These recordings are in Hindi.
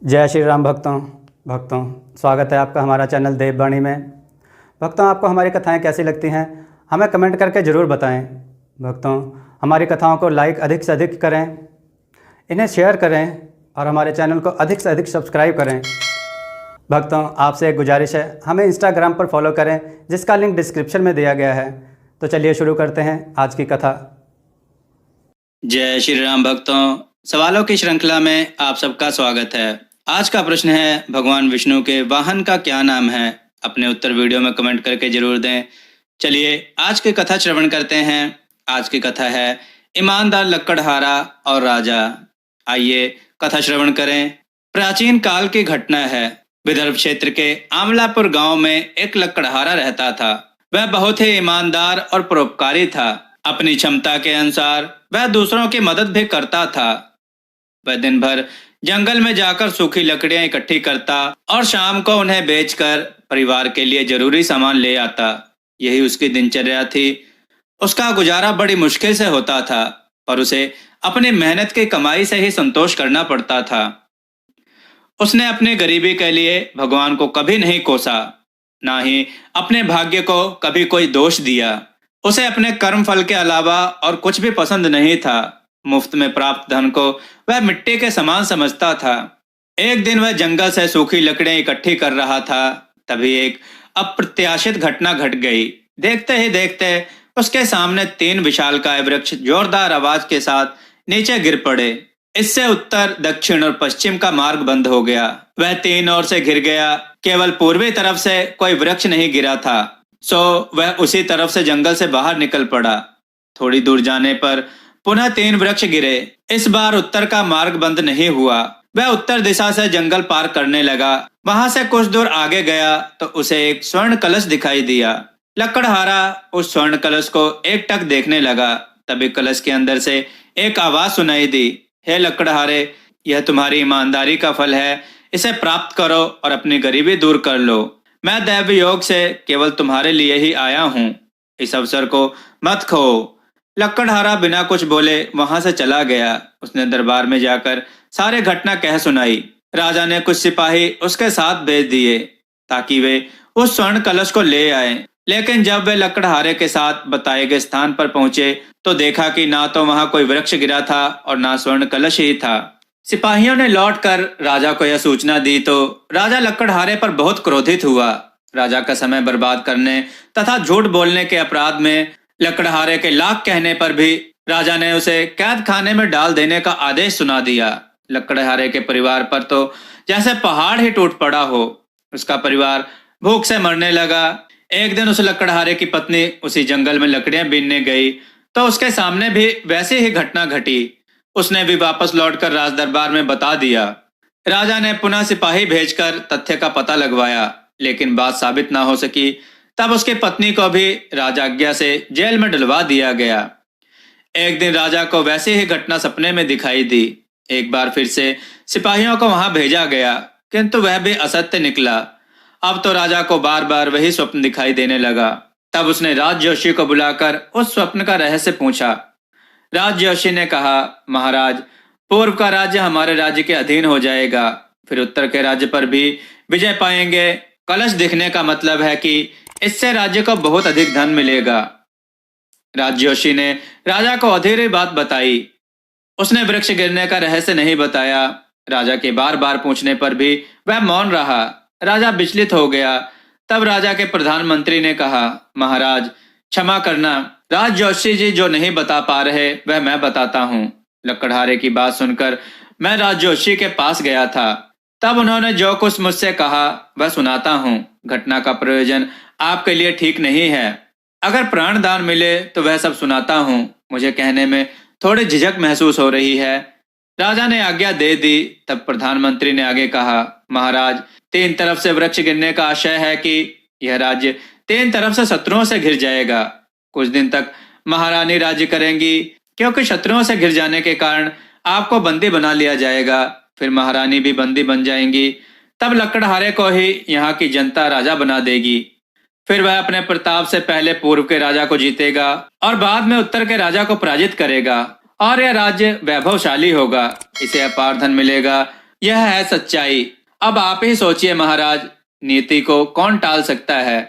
जय श्री राम भक्तों स्वागत है आपका हमारा चैनल देववाणी में। भक्तों, आपको हमारी कथाएं कैसी लगती हैं हमें कमेंट करके ज़रूर बताएं। भक्तों, हमारी कथाओं को लाइक अधिक से अधिक करें, इन्हें शेयर करें और हमारे चैनल को अधिक से अधिक सब्सक्राइब करें। भक्तों, आपसे एक गुजारिश है, हमें इंस्टाग्राम पर फॉलो करें जिसका लिंक डिस्क्रिप्शन में दिया गया है। तो चलिए शुरू करते हैं आज की कथा। जय श्री राम भक्तों, सवालों की श्रृंखला में आप सबका स्वागत है। आज का प्रश्न है, भगवान विष्णु के वाहन का क्या नाम है? अपने उत्तर वीडियो में कमेंट करके जरूर दें। चलिए आज की कथा श्रवण करते हैं। आज की कथा है ईमानदार लक्कड़हारा और राजा। आइए कथा श्रवण करें। प्राचीन काल की घटना है। विदर्भ क्षेत्र के आमलापुर गांव में एक लक्कड़हारा रहता था। वह बहुत ही ईमानदार और परोपकारी था। अपनी क्षमता के अनुसार वह दूसरों की मदद भी करता था। वह दिन भर जंगल में जाकर सूखी लकड़ियां इकट्ठी करता और शाम को उन्हें बेचकर परिवार के लिए जरूरी सामान ले आता। यही उसकी दिनचर्या थी। उसका गुजारा बड़ी मुश्किल से होता था, पर उसे अपनी मेहनत की कमाई से ही संतोष करना पड़ता था। उसने अपनी गरीबी के लिए भगवान को कभी नहीं कोसा, ना ही अपने भाग्य को कभी कोई दोष दिया। उसे अपने कर्म फल के अलावा और कुछ भी पसंद नहीं था। मुफ्त में प्राप्त धन को वह मिट्टी के समान समझता था। एक दिन वह जंगल से सूखी लकड़ियां इकट्ठी कर रहा था, तभी एक अप्रत्याशित घटना घट गई। देखते ही देखते उसके सामने 3 विशालकाय वृक्ष जोरदार आवाज के साथ नीचे गिर पड़े। इससे उत्तर, दक्षिण और पश्चिम का मार्ग बंद हो गया। वह 3 ओर से घिर गया। केवल पूर्वी तरफ से कोई वृक्ष नहीं गिरा था, सो वह उसी तरफ से जंगल से बाहर निकल पड़ा। थोड़ी दूर जाने पर पुनः 3 वृक्ष गिरे। इस बार उत्तर का मार्ग बंद नहीं हुआ। वह उत्तर दिशा से जंगल पार करने लगा। वहां से कुछ दूर आगे गया तो उसे एक स्वर्ण कलश दिखाई दिया। लक्कड़हारा उस स्वर्ण कलश को एकटक देखने लगा। तभी कलश के अंदर से एक आवाज सुनाई दी, हे लक्कड़हारे, यह तुम्हारी ईमानदारी का फल है। इसे प्राप्त करो और अपनी गरीबी दूर कर लो। मैं दैव योग से केवल तुम्हारे लिए ही आया हूँ। इस अवसर को मत खो। लक्कड़हारा बिना कुछ बोले वहां से चला गया। उसने दरबार में जाकर सारे घटना कह सुनाई। राजा ने कुछ सिपाही उसके साथ भेज दिए ताकि वे उस स्वर्ण कलश को ले आए। लेकिन जब वे लक्कड़हारे के साथ बताए गए स्थान पर पहुंचे तो देखा कि ना तो वहां कोई वृक्ष गिरा था और ना स्वर्ण कलश ही था। सिपाहियों ने लौटकर राजा को यह सूचना दी तो राजा लक्कड़हारे पर बहुत क्रोधित हुआ। राजा का समय बर्बाद करने तथा झूठ बोलने के अपराध में लक्कड़हारे के लाख कहने पर भी राजा ने उसे कैद खाने में डाल देने का आदेश सुना दिया। लक्कड़हारे के परिवार पर तो जैसे पहाड़ ही टूट पड़ा हो। उसका परिवार भूख से मरने लगा। एक दिन उस लक्कड़हारे की पत्नी उसी जंगल में लकड़ियां बीनने गई तो उसके सामने भी वैसी ही घटना घटी। उसने भी वापस लौटकर राज दरबार में बता दिया। राजा ने पुनः सिपाही भेजकर तथ्य का पता लगवाया, लेकिन बात साबित ना हो सकी। तब उसकी पत्नी को भी राजाज्ञा से जेल में डलवा दिया गया। एक दिन राजा को वैसी ही घटना सपने में दिखाई दी। एक बार फिर से सिपाहियों को वहां भेजा गया, किंतु वह भी असत्य निकला। अब तो राजा को बार बार वही स्वप्न दिखाई देने लगा। तब उसने राज जोशी को बुलाकर उस स्वप्न का रहस्य पूछा। राज जोशी ने कहा, महाराज, पूर्व का राज्य हमारे राज्य के अधीन हो जाएगा, फिर उत्तर के राज्य पर भी विजय पाएंगे। कलश दिखने का मतलब है कि इससे राज्य को बहुत अधिक धन मिलेगा। राज जोशी ने राजा को अधूरी बात बताई। उसने वृक्ष गिरने का रहस्य नहीं बताया। राजा के बार बार पूछने पर भी वह मौन रहा। राजा विचलित हो गया। तब राजा के प्रधानमंत्री ने कहा, महाराज, क्षमा करना, राज जोशी जी जो नहीं बता पा रहे वह मैं बताता हूँ। लक्कड़हारे की बात सुनकर मैं राज जोशी के पास गया था। तब उन्होंने जो कुछ मुझसे कहा वह सुनाता हूँ। घटना का प्रयोजन आपके लिए ठीक नहीं है। अगर प्राण दान मिले तो वह सब सुनाता हूँ। मुझे कहने में थोड़ी झिझक महसूस हो रही है। राजा ने आज्ञा दे दी। तब प्रधानमंत्री ने आगे कहा, महाराज, 3 तरफ से वृक्ष गिरने का आशय है कि यह राज्य 3 तरफ से शत्रुओं से घिर जाएगा। कुछ दिन तक महारानी राज्य करेंगी, क्योंकि शत्रुओं से घिर जाने के कारण आपको बंदी बना लिया जाएगा। फिर महारानी भी बंदी बन जाएंगी। तब लक्कड़हारे को ही यहाँ की जनता राजा बना देगी। फिर वह अपने प्रताप से पहले पूर्व के राजा को जीतेगा और बाद में उत्तर के राजा को पराजित करेगा और यह राज्य वैभवशाली होगा। इसे अपार धन मिलेगा। यह है सच्चाई। अब आप ही सोचिए महाराज, नीति को कौन टाल सकता है।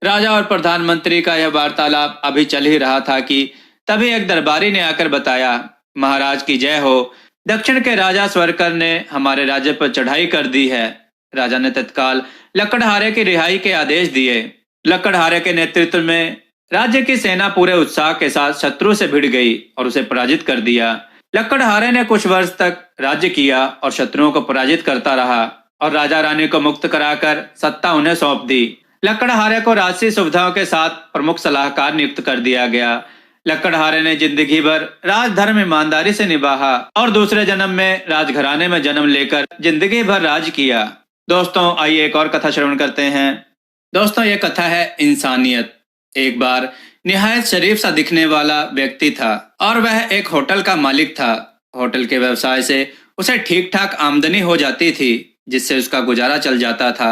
राजा और प्रधानमंत्री का यह वार्तालाप अभी चल ही रहा था कि तभी एक दरबारी ने आकर बताया, महाराज की जय हो, दक्षिण के राजा स्वर्कर ने हमारे राज्य पर चढ़ाई कर दी है। राजा ने तत्काल लकड़हारे की रिहाई के आदेश दिए। लकड़हारे के नेतृत्व में राज्य की सेना पूरे उत्साह के साथ शत्रु से भिड़ गई और उसे पराजित कर दिया। लकड़हारे ने कुछ वर्ष तक राज्य किया और शत्रुओं को पराजित करता रहा और राजा रानी को मुक्त कराकर सत्ता उन्हें सौंप दी। लकड़हारे को राजसी सुविधाओं के साथ प्रमुख सलाहकार नियुक्त कर दिया गया। लकड़हारे ने जिंदगी भर राजधर्म ईमानदारी से निभाया और दूसरे जन्म में राजघराने में जन्म लेकर जिंदगी भर राज किया। दोस्तों, आइए एक और कथा श्रवण करते हैं। दोस्तों, ये कथा है इंसानियत। एक बार निहायत शरीफ सा दिखने वाला व्यक्ति था और वह एक होटल का मालिक था। होटल के व्यवसाय से उसे ठीक ठाक आमदनी हो जाती थी, जिससे उसका गुजारा चल जाता था।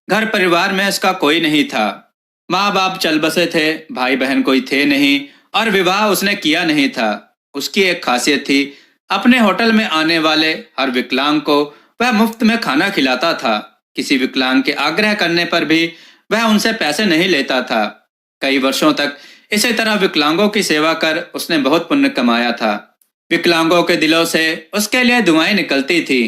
घर परिवार में उसका कोई नहीं था। माँ बाप चल बसे थे, भाई बहन कोई थे नहीं और विवाह उसने किया नहीं था। उसकी एक खासियत थी, अपने होटल में आने वाले हर विकलांग को वह मुफ्त में खाना खिलाता था। किसी विकलांग के आग्रह करने पर भी वह उनसे पैसे नहीं लेता था। कई वर्षों तक इसी तरह विकलांगों की सेवा कर उसने बहुत पुण्य कमाया था। विकलांगों के दिलों से उसके लिए दुआएं निकलती थी।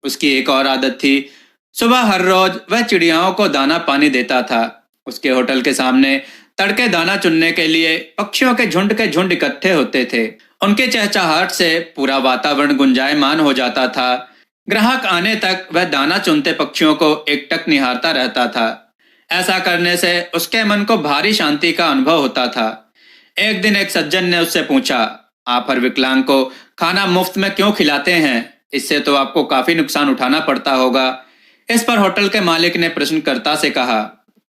उसकी एक और आदत थी, सुबह हर रोज वह चिड़ियाओं को दाना पानी देता था। उसके होटल के सामने तड़के दाना चुनने के लिए पक्षियों के झुंड इकट्ठे होते थे। उनके चहचहाहट से पूरा वातावरण गुंजायमान हो जाता था। ग्राहक आने तक वह दाना चुनते पक्षियों को एकटक निहारता रहता था। ऐसा करने से उसके मन को भारी शांति का अनुभव होता था। एक दिन एक सज्जन ने उससे पूछा, आप हर विकलांग को खाना मुफ्त में क्यों खिलाते हैं? इससे तो आपको काफी नुकसान उठाना पड़ता होगा। इस पर होटल के मालिक ने प्रश्नकर्ता से कहा,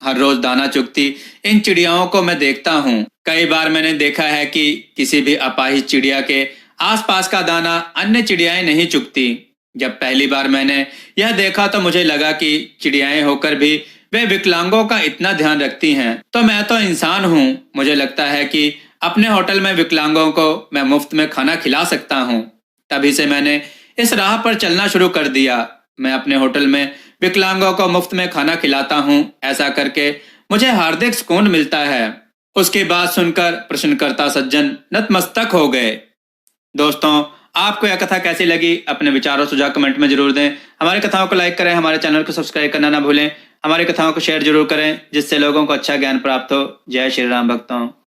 हर रोज दाना चुगती इन चिड़ियाओं को मैं देखता हूँ। कई बार मैंने देखा है कि किसी भी अपाहिज चिड़िया के आसपास का दाना अन्य चिड़ियाएं नहीं चुगती। जब पहली बार मैंने यह देखा तो मुझे लगा कि चिड़ियाएं होकर भी वे विकलांगों का इतना ध्यान रखती हैं, तो मैं तो इंसान हूँ। मुझे लगता है कि अपने होटल में विकलांगों को मैं मुफ्त में खाना खिला सकता हूँ। तभी से मैंने इस राह पर चलना शुरू कर दिया। मैं अपने होटल में विकलांगों को मुफ्त में खाना खिलाता हूँ। ऐसा करके मुझे हार्दिक सुकून मिलता है। उसकी बात सुनकर प्रश्नकर्ता सज्जन नतमस्तक हो गए। दोस्तों, आपको यह कथा कैसी लगी? अपने विचार और सुझाव कमेंट में जरूर दें। हमारी कथाओं को लाइक करें, हमारे चैनल को सब्सक्राइब करना ना भूलें। हमारी कथाओं को शेयर जरूर करें, जिससे लोगों को अच्छा ज्ञान प्राप्त हो। जय श्री राम भक्तों।